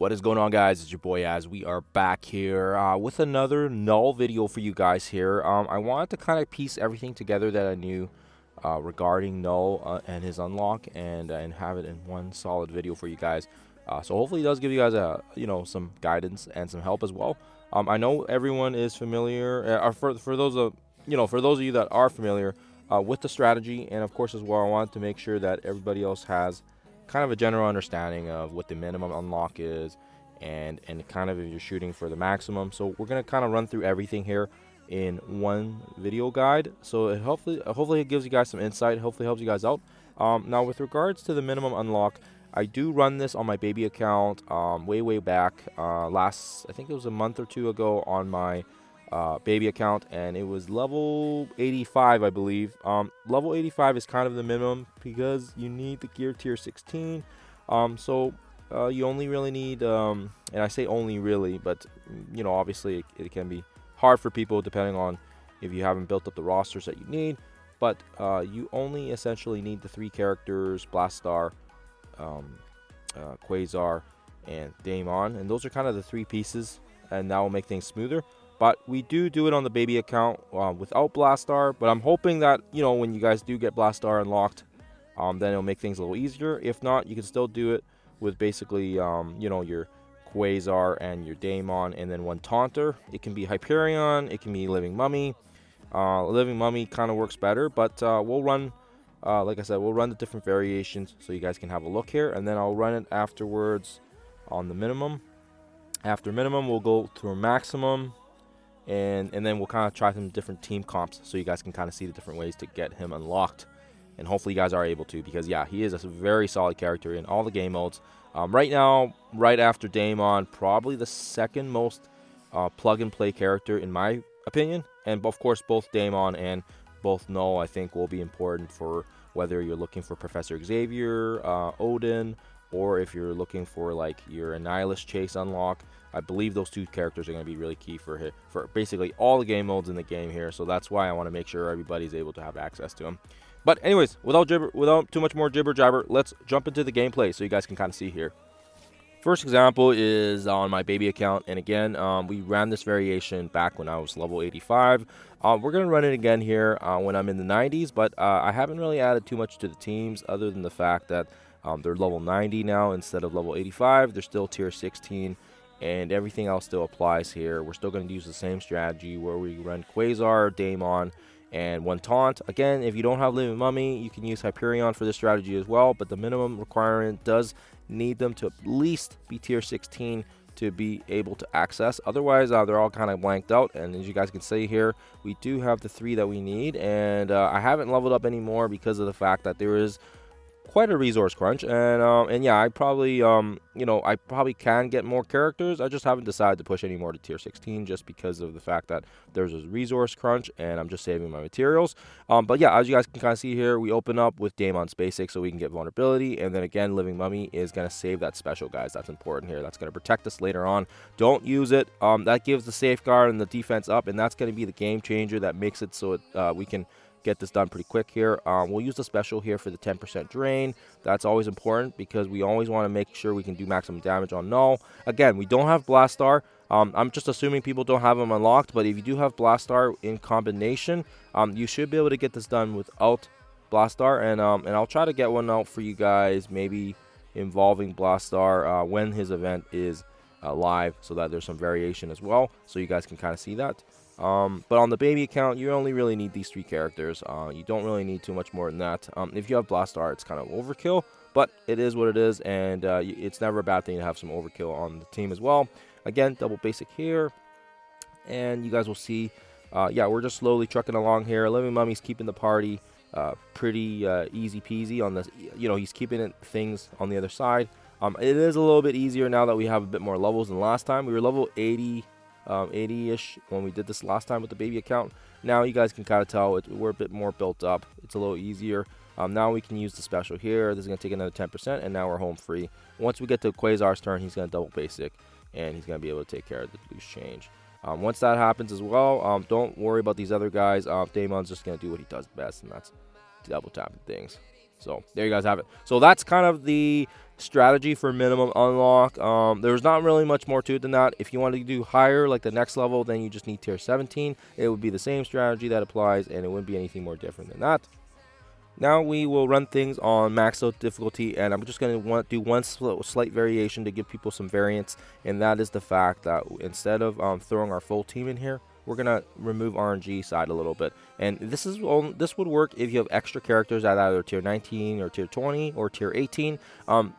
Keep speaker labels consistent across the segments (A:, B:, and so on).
A: What is going on, guys? It's your boy Az. We are back here with another Knull video for you guys here. I wanted to kind of piece everything together that I knew regarding Knull and his unlock and have it in one solid video for you guys. So hopefully it does give you guys some guidance and some help as well. I know everyone is familiar, for those of you that are familiar with the strategy, and of course as well, I wanted to make sure that everybody else has kind of a general understanding of what the minimum unlock is and kind of if you're shooting for the maximum. So we're going to kind of run through everything here in one video guide, so it hopefully it gives you guys some insight, hopefully helps you guys out. Now with regards to the minimum unlock, I do run this on my baby account way back, I think it was a month or two ago on my baby account, and it was level 85, I believe. Level 85 is kind of the minimum because you need the gear tier 16. You only really need, and I say only really, but obviously it can be hard for people depending on if you haven't built up the rosters that you need. But you only essentially need the 3 characters: Blastaar, Quasar, and Daimon, and those are kind of the 3 pieces, and that will make things smoother. But we do it on the baby account without Blastaar. But I'm hoping that, when you guys do get Blastaar unlocked, then it'll make things a little easier. If not, you can still do it with basically, your Quasar and your Daimon, and then 1 Taunter. It can be Hyperion, it can be Living Mummy. Living Mummy kind of works better, but we'll run, like I said, we'll run the different variations so you guys can have a look here, and then I'll run it afterwards on the minimum. After minimum, we'll go through maximum. And then we'll kind of try some different team comps so you guys can kind of see the different ways to get him unlocked. And hopefully you guys are able to, because yeah, he is a very solid character in all the game modes. Right now, right after Daimon, probably the second most plug and play character in my opinion. And of course, both Daimon and both Knull I think will be important for whether you're looking for Professor Xavier, Odin, or if you're looking for like your Annihilus Chase unlock. I believe those 2 characters are going to be really key for basically all the game modes in the game here. So that's why I want to make sure everybody's able to have access to them. But anyways, without too much more jibber jabber, let's jump into the gameplay so you guys can kind of see here. First example is on my baby account, and again, we ran this variation back when I was level 85. We're going to run it again here when I'm in the 90s, but I haven't really added too much to the teams other than the fact that they're level 90 now instead of level 85. They're still tier 16, and everything else still applies here. We're still going to use the same strategy where we run Quasar, Daimon, and 1 Taunt. Again, if you don't have Living Mummy, you can use Hyperion for this strategy as well, but the minimum requirement does need them to at least be tier 16 to be able to access. Otherwise, they're all kind of blanked out, and as you guys can see here, we do have the 3 that we need, and I haven't leveled up anymore because of the fact that there is quite a resource crunch, and yeah, I probably I probably can get more characters. I just haven't decided to push any more to tier 16 just because of the fact that there's a resource crunch and I'm just saving my materials. But yeah, as you guys can kind of see here, we open up with Daimon's basic so we can get vulnerability, and then again, Living Mummy is going to save that special, guys. That's important here. That's going to protect us later on. Don't use it. That gives the safeguard and the defense up, and that's going to be the game changer that makes it so we can get this done pretty quick here. We'll use the special here for the 10% drain. That's always important because we always want to make sure we can do maximum damage on Knull. Again, we don't have Blastaar. I'm just assuming people don't have them unlocked, but if you do have Blastaar in combination, you should be able to get this done without Blastaar, and I'll try to get one out for you guys, maybe involving Blastaar when his event is live, so that there's some variation as well, so you guys can kind of see that. But on the baby account, you only really need these 3 characters. You don't really need too much more than that. If you have Blastaar, it's kind of overkill, but it is what it is, and it's never a bad thing to have some overkill on the team as well. Again, double basic here, and you guys will see, yeah, we're just slowly trucking along here. Living Mummy's keeping the party pretty easy peasy on this. He's keeping things on the other side. It is a little bit easier now that we have a bit more levels than last time. We were level 80-ish when we did this last time with the baby account. Now you guys can kind of tell we're a bit more built up. It's a little easier. Now we can use the special here. This is going to take another 10%, and now we're home free. Once we get to Quasar's turn, he's going to double basic, and he's going to be able to take care of the loose change. Once that happens as well, don't worry about these other guys. Daimon's just going to do what he does best, and that's double tapping things. So there you guys have it. So that's kind of the strategy for minimum unlock. There's not really much more to it than that. If you want to do higher, like the next level, then you just need tier 17. It would be the same strategy that applies, and it wouldn't be anything more different than that. Now we will run things on max out difficulty, and I'm just going to do one slight variation to give people some variance, and that is the fact that instead of throwing our full team in here, we're going to remove RNG side a little bit. And this would work if you have extra characters at either tier 19 or tier 20 or tier 18.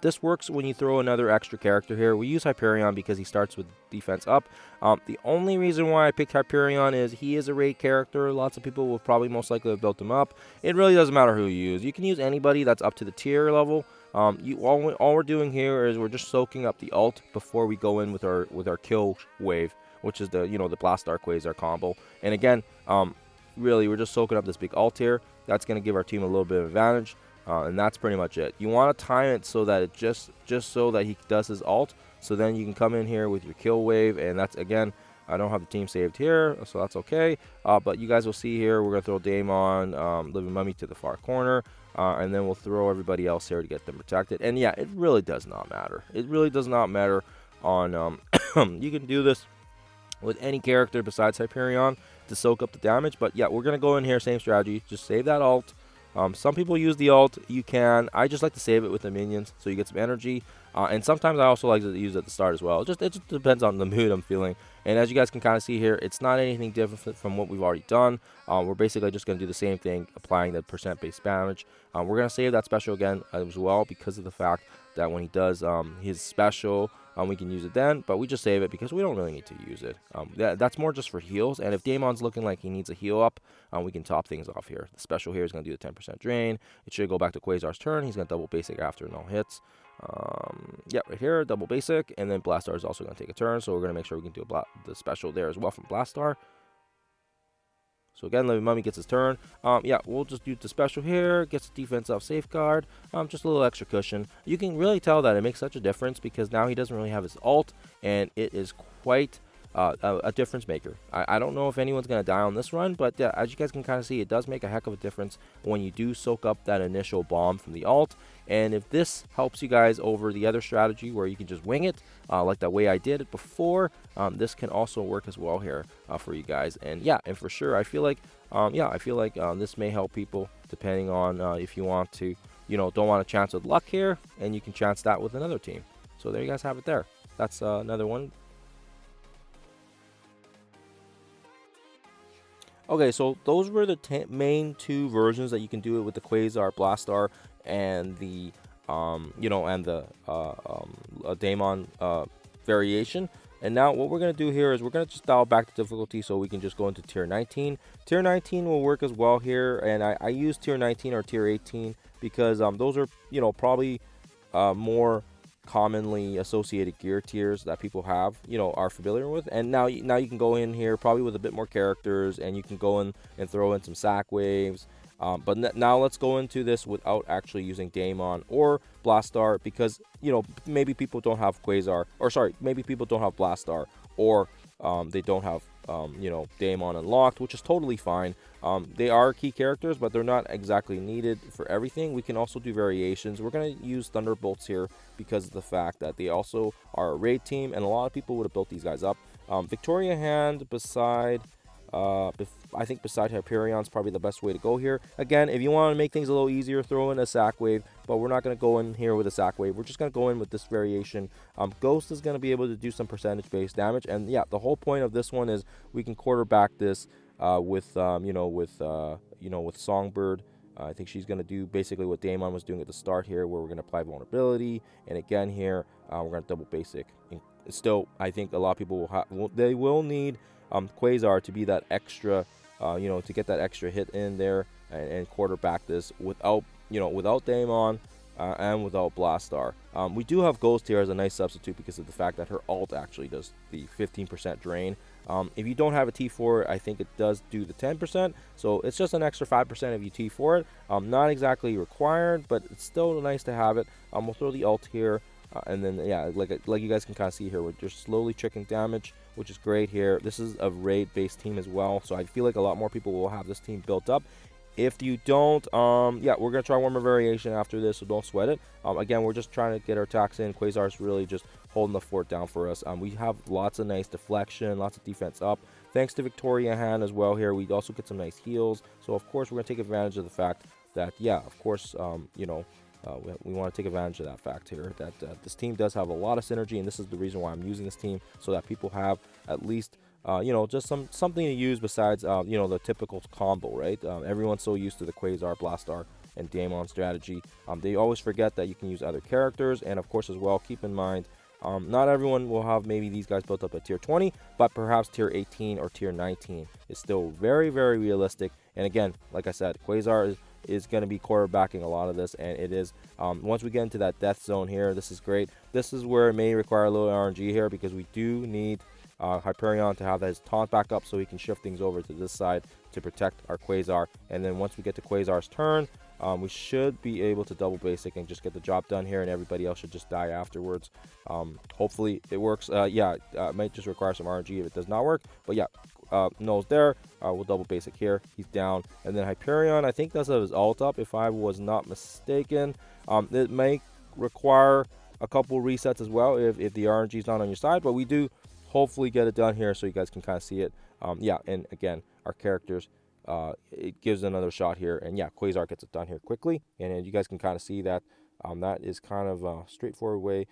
A: This works when you throw another extra character here. We use Hyperion because he starts with defense up. The only reason why I picked Hyperion is he is a raid character. Lots of people will probably most likely have built him up. It really doesn't matter who you use. You can use anybody that's up to the tier level. All we're doing here is we're just soaking up the ult before we go in with our kill wave, which is the the Blastaar Quasar combo. And again, really we're just soaking up this big ult here. That's going to give our team a little bit of advantage, and that's pretty much it. You want to time it so that it just so that he does his ult, so then you can come in here with your kill wave. And that's, again, I don't have the team saved here, so that's okay. But you guys will see here, we're going to throw Daimon, Living Mummy to the far corner, and then we'll throw everybody else here to get them protected. And yeah, it really does not matter. It really does not matter on, you can do this with any character besides Hyperion to soak up the damage. But yeah, we're going to go in here, same strategy, just save that ult. Some people use the ult, you can. I just like to save it with the minions so you get some energy. And sometimes I also like to use it at the start as well. It just depends on the mood I'm feeling. And as you guys can kind of see here, it's not anything different from what we've already done. We're basically just going to do the same thing, applying the percent-based damage. We're going to save that special again as well because of the fact that when he does his special, we can use it then, but we just save it because we don't really need to use it. That's more just for heals, and if Daimon's looking like he needs a heal up, we can top things off here. The special here is going to do the 10% drain. It should go back to Quasar's turn. He's going to double basic after no hits. Yeah, right here, double basic, and then Blastaar is also going to take a turn, so we're going to make sure we can do the special there as well from Blastaar. So again, Living Mummy gets his turn. Yeah, we'll just do the special here. Gets the defense off safeguard. Just a little extra cushion. You can really tell that it makes such a difference because now he doesn't really have his ult, and it is quite a difference maker. I don't know if anyone's going to die on this run, but as you guys can kind of see, it does make a heck of a difference when you do soak up that initial bomb from the ult. And if this helps you guys over the other strategy where you can just wing it, like the way I did it before, this can also work as well here for you guys. And yeah, and for sure, I feel like, this may help people depending on if you want to, don't want a chance with luck here, and you can chance that with another team. So there you guys have it there. That's another one. Okay, so those were the main two versions that you can do it with the Quasar, Blastaar, and the Daimon variation. And now what we're going to do here is we're going to just dial back the difficulty so we can just go into tier 19. Tier 19 will work as well here, and I use tier 19 or tier 18 because those are probably more commonly associated gear tiers that people have are familiar with. And now you can go in here probably with a bit more characters, and you can go in and throw in some sack waves. But now let's go into this without actually using Daimon or Blastaar because maybe people don't have Quasar, or sorry, maybe people don't have Blastaar, or they don't have Daimon unlocked, which is totally fine. They are key characters, but they're not exactly needed for everything. We can also do variations. We're going to use Thunderbolts here because of the fact that they also are a raid team, and a lot of people would have built these guys up. Victoria Hand beside I think beside Hyperion is probably the best way to go here. Again, if you want to make things a little easier, throw in a sack wave, but we're not going to go in here with a sack wave. We're just going to go in with this variation. Ghost is going to be able to do some percentage-based damage, and yeah, the whole point of this one is we can quarterback this with Songbird. I think she's going to do basically what Daimon was doing at the start here, where we're going to apply vulnerability, and again here we're going to double basic. And still, I think a lot of people will need Quasar to be that extra, to get that extra hit in there and quarterback this without Daimon and without Blastaar. We do have Ghost here as a nice substitute because of the fact that her ult actually does the 15% drain. If you don't have a T4, I think it does do the 10%, so it's just an extra 5% if you T4 it. Not exactly required, but it's still nice to have it. We'll throw the ult here. And then, yeah, like you guys can kind of see here, we're just slowly tricking damage, which is great here. This is a raid-based team as well, so I feel like a lot more people will have this team built up. If you don't, yeah, we're gonna try one more variation after this, so don't sweat it. Again, we're just trying to get our attacks in. Quasar's really just holding the fort down for us. We have lots of nice deflection, lots of defense up, thanks to Victoria Hand as well here. We also get some nice heals, so of course we're gonna take advantage of the fact that, yeah, of course, you know, we want to take advantage of that fact here, that this team does have a lot of synergy, and this is the reason why I'm using this team, so that people have at least you know, just something to use besides you know, the typical combo, right? Everyone's so used to the Quasar, Blastaar, and Daimon strategy. They always forget that you can use other characters, and of course as well, keep in mind, not everyone will have maybe these guys built up at tier 20, but perhaps tier 18 or tier 19 is still very, very realistic. And again, like I said, Quasar is going to be quarterbacking a lot of this, and it is, once we get into that death zone here, this is great. This is where it may require a little RNG here, because we do need Hyperion to have his taunt back up so he can shift things over to this side to protect our Quasar. And then once we get to Quasar's turn, we should be able to double basic and just get the job done here, and everybody else should just die afterwards. Hopefully it works. Yeah, it might just require some RNG if it does not work, but yeah, Knull's there. We'll double basic here. He's down, and then Hyperion, I think does have his ult up if I was not mistaken. It may require a couple resets as well if the RNG is not on your side, but we do hopefully get it done here so you guys can kind of see it. Yeah, and again, our characters, it gives another shot here, and yeah, Quasar gets it done here quickly, and you guys can kind of see that. That is kind of a straightforward way.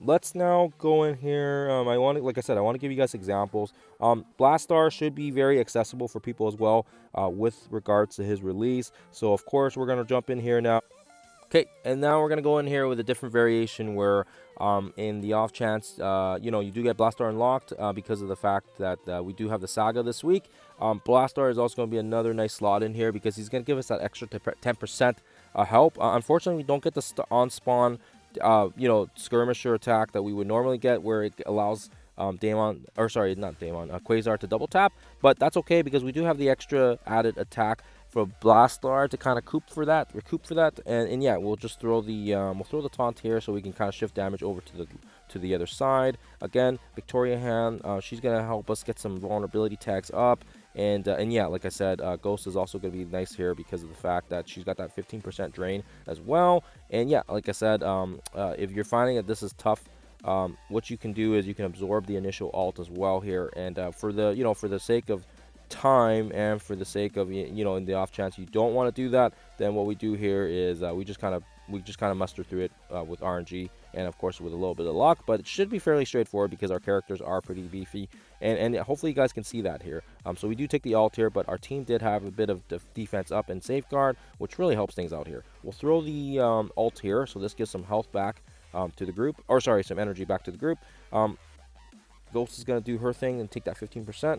A: Let's now go in here. Like I said, I want to give you guys examples. Blastaar should be very accessible for people as well, with regards to his release. So of course we're gonna jump in here now. Okay, and now we're gonna go in here with a different variation where, in the off chance, you know, you do get Blastaar unlocked, because of the fact that we do have the Saga this week. Blastaar is also going to be another nice slot in here because he's going to give us that extra 10% help. Unfortunately, we don't get the on spawn, you know, skirmisher attack that we would normally get, where it allows Daimon, or sorry, not Daimon, Quasar to double tap, but that's okay because we do have the extra added attack for Blastaar to kind of recoup for that, and yeah, we'll just throw the taunt here so we can kind of shift damage over to the other side. Again, Victoria Hand, she's gonna help us get some vulnerability tags up, and yeah, like I said, Ghost is also gonna be nice here because of the fact that she's got that 15% drain as well. And yeah, like I said, if you're finding that this is tough, what you can do is you can absorb the initial ult as well here, and for the sake of time and for the sake of, you know, in the off chance you don't want to do that, then what we do here is we just kind of muster through it with RNG, and of course with a little bit of luck, but it should be fairly straightforward because our characters are pretty beefy, and hopefully you guys can see that here. So we do take the ult here, but our team did have a bit of defense up and safeguard, which really helps things out here. We'll throw the ult here, so this gives some health back to the group, or sorry, some energy back to the group. Ghost is going to do her thing and take that 15%.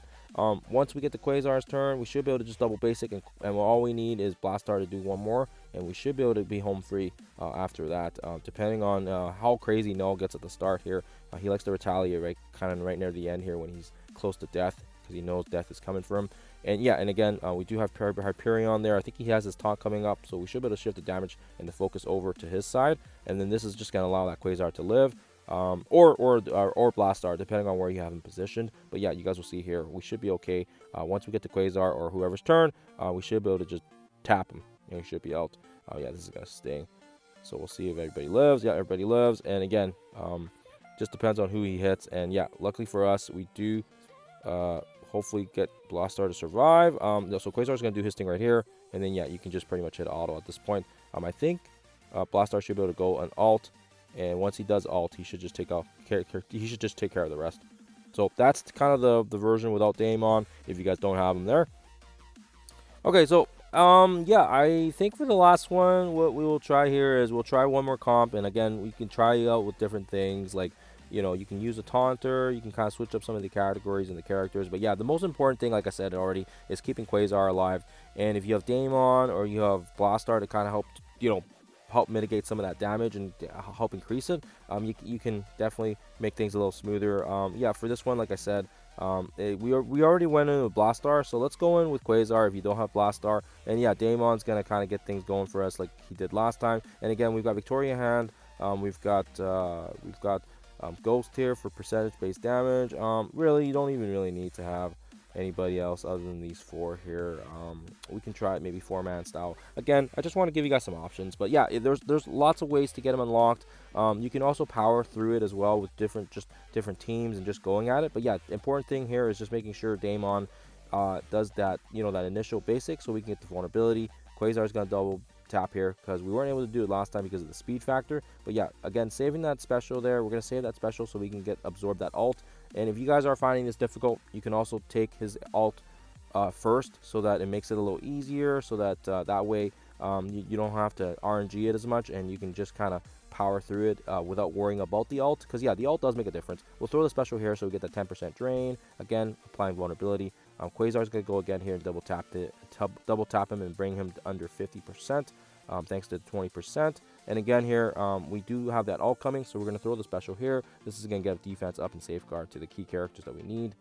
A: Once we get the Quasar's turn, we should be able to just double basic, and all we need is Blastaar to do one more, and we should be able to be home free after that, depending on how crazy Knull gets at the start here. He likes to retaliate right near the end here when he's close to death, because he knows death is coming for him. And yeah, and again, we do have Hyperion there. I think he has his taunt coming up, so we should be able to shift the damage and the focus over to his side, and then this is just going to allow that Quasar to live. Or Blastaar, depending on where you have him positioned. But yeah, you guys will see here, we should be okay. Once we get to Quasar or whoever's turn, we should be able to just tap him. You know, he should be out. Yeah, this is gonna sting. So we'll see if everybody lives. Yeah, everybody lives. And again, just depends on who he hits. And yeah, luckily for us, we do hopefully get Blastaar to survive. So Quasar's gonna do his thing right here, and then yeah, you can just pretty much hit auto at this point. I think Blastaar should be able to go an ult. And once he does ult, he should just take care of the rest. So that's kind of the version without Daimon, if you guys don't have him there. Okay, so yeah, I think for the last one, what we will try here is we'll try one more comp, and again, we can try it out with different things, like, you know, you can use a taunter, you can kind of switch up some of the categories and the characters. But yeah, the most important thing, like I said already, is keeping Quasar alive. And if you have Daimon or you have Blastaar to kind of help, you know, help mitigate some of that damage and help increase it, you can definitely make things a little smoother. Yeah, for this one, like I said, we already went in with Blastaar, so let's go in with Quasar if you don't have Blastaar. And yeah, Daimon's gonna kind of get things going for us like he did last time. And again, we've got Victoria Hand, we've got Ghost here for percentage based damage. Really, you don't even really need to have anybody else other than these 4 here. We can try it maybe 4-man style. Again, I just want to give you guys some options. But yeah, there's lots of ways to get them unlocked. You can also power through it as well with different teams and just going at it. But yeah, the important thing here is just making sure Daimon does that, that initial basic, so we can get the vulnerability. Quasar is going to double tap here because we weren't able to do it last time because of the speed factor. But yeah, again, saving that special there. We're going to save that special so we can absorb that ult. And if you guys are finding this difficult, you can also take his ult first, so that it makes it a little easier, so that that way you don't have to RNG it as much, and you can just kind of power through it without worrying about the ult. Because yeah, the ult does make a difference. We'll throw the special here so we get the 10% drain. Again, applying vulnerability. Quasar's going to go again here and double tap him and bring him under 50%. Thanks to 20%. And again here, we do have that ult coming, so we're going to throw the special here. This is going to give defense up and safeguard to the key characters that we need.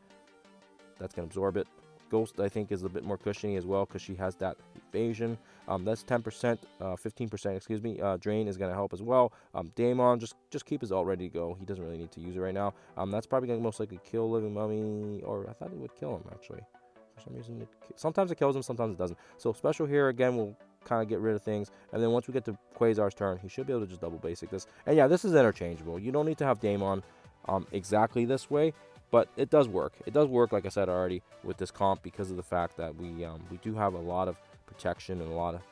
A: That's going to absorb it. Ghost, I think, is a bit more cushiony as well because she has that evasion. That's 10%, 15%, excuse me. Drain is going to help as well. Daimon, just keep his ult ready to go. He doesn't really need to use it right now. That's probably going to most likely kill Living Mummy, or I thought it would kill him, actually. For some reason, sometimes it kills him, sometimes it doesn't. So special here, again, will kind of get rid of things. And then once we get to Quasar's turn, he should be able to just double basic this. And yeah, this is interchangeable. You don't need to have Daimon exactly this way. But it does work. It does work, like I said already, with this comp because of the fact that we do have a lot of protection and a lot of,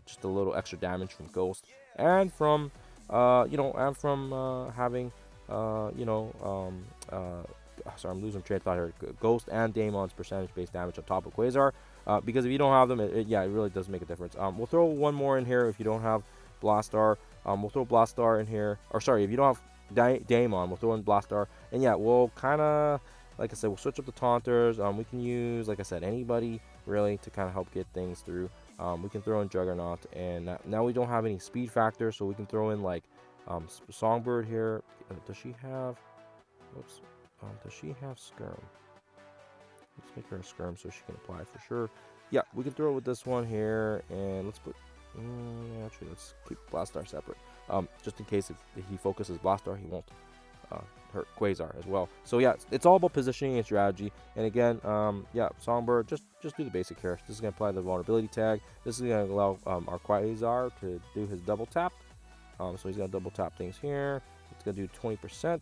A: just a little extra damage from Ghost and from, having, sorry, I'm losing train of thought here. Ghost and Daimon's percentage-based damage on top of Quasar. Because if you don't have them, it really does make a difference. We'll throw one more in here if you don't have Blastaar. We'll throw Blastaar in here. Or sorry, if you don't have Daimon, we'll throw in Blastaar, and yeah, we'll kind of, like I said, we'll switch up the taunters. We can use, like I said, anybody really to kind of help get things through. We can throw in Juggernaut, and now we don't have any speed factor, so we can throw in like Songbird here. Does she have? Whoops. Does she have Skirm? Let's make her a Skirm so she can apply for sure. Yeah, we can throw it with this one here, and let's put. Actually, let's keep Blastaar separate. Just in case if he focuses Blastaar, he won't hurt Quasar as well. So yeah, it's all about positioning and strategy. And again, yeah, Songbird, just do the basic here. This is going to apply the vulnerability tag. This is going to allow our Quasar to do his double tap. So he's going to double tap things here. It's going to do 20%.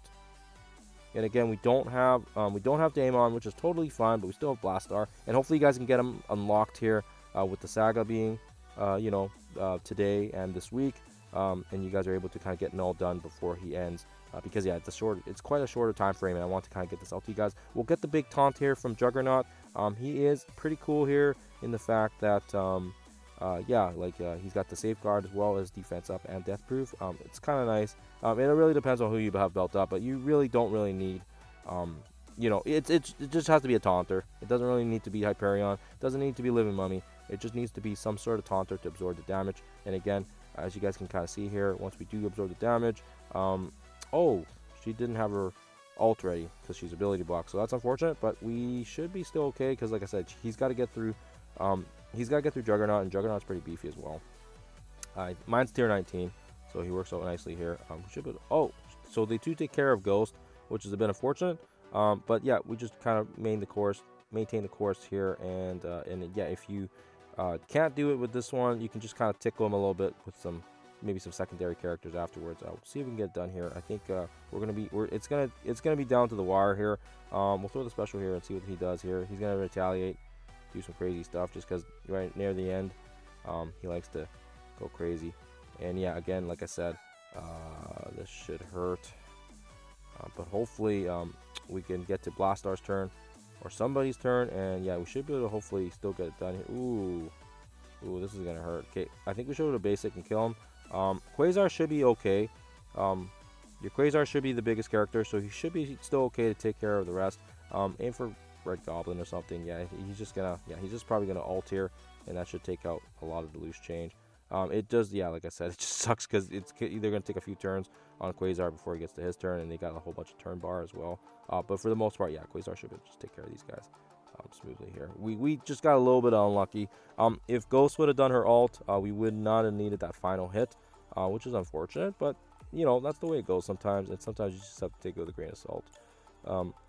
A: And again, we don't have Daimon, which is totally fine, but we still have Blastaar. And hopefully you guys can get him unlocked here with the saga being, today and this week. And you guys are able to kind of get Knull done before he ends, because yeah, it's quite a shorter time frame, and I want to kind of get this out to you guys. We'll get the big taunt here from Juggernaut. He is pretty cool here in the fact that he's got the safeguard as well as defense up and death proof. It's kind of nice. And it really depends on who you have built up, but you really don't really need it just has to be a taunter. It doesn't really need to be Hyperion. It doesn't need to be Living Mummy. It just needs to be some sort of taunter to absorb the damage. And again, as you guys can kind of see here, once we do absorb the damage, oh, she didn't have her ult ready because she's ability block, so that's unfortunate, but we should be still okay because, like I said, he's got to get through Juggernaut, and Juggernaut's pretty beefy as well. Mine's tier 19, so he works out nicely here. So they do take care of Ghost, which is a bit unfortunate, but yeah, we just kind of maintain the course here, and yeah, if you can't do it with this one, you can just kind of tickle him a little bit with maybe some secondary characters afterwards. We'll see if we can get it done here. I think it's gonna be down to the wire here. We'll throw the special here and see what he does here. He's gonna retaliate, do some crazy stuff, just because right near the end, he likes to go crazy. And yeah, again, like I said, this should hurt, but hopefully we can get to Blastaar's turn or somebody's turn, and yeah, we should be able to hopefully still get it done here. Ooh, this is gonna hurt. Okay, I think we should go to basic and kill him. Quasar should be okay. Your Quasar should be the biggest character, so he should be still okay to take care of the rest. Aim for Red Goblin or something. Yeah, he's just probably gonna ult here, and that should take out a lot of the loose change. It does, yeah, like I said, it just sucks because it's either going to take a few turns on Quasar before he gets to his turn, and they got a whole bunch of turn bar as well. But for the most part, yeah, Quasar should just take care of these guys smoothly here. We just got a little bit unlucky. If Ghost would have done her ult, we would not have needed that final hit, which is unfortunate, but, that's the way it goes sometimes, and sometimes you just have to take it with a grain of salt.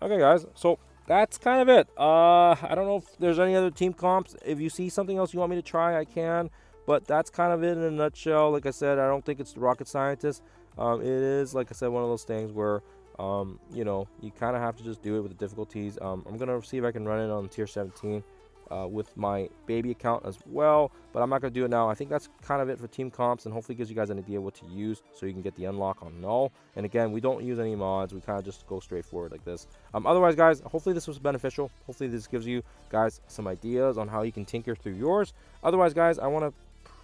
A: Okay, guys, so that's kind of it. I don't know if there's any other team comps. If you see something else you want me to try, I can. But that's kind of it in a nutshell. Like I said, I don't think it's the rocket scientist. It is, like I said, one of those things where, you know, you kind of have to just do it with the difficulties. I'm gonna see if I can run it on tier 17 with my baby account as well, but I'm not gonna do it now. I think that's kind of it for team comps, and hopefully gives you guys an idea what to use so you can get the unlock on Knull. And again, we don't use any mods. We kind of just go straight forward like this. Otherwise, guys, hopefully this was beneficial. Hopefully this gives you guys some ideas on how you can tinker through yours. Otherwise, guys, I want to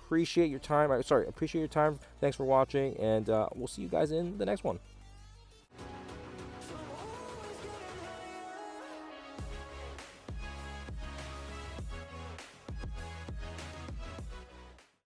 A: appreciate your time. Appreciate your time. Thanks for watching, and we'll see you guys in the next one.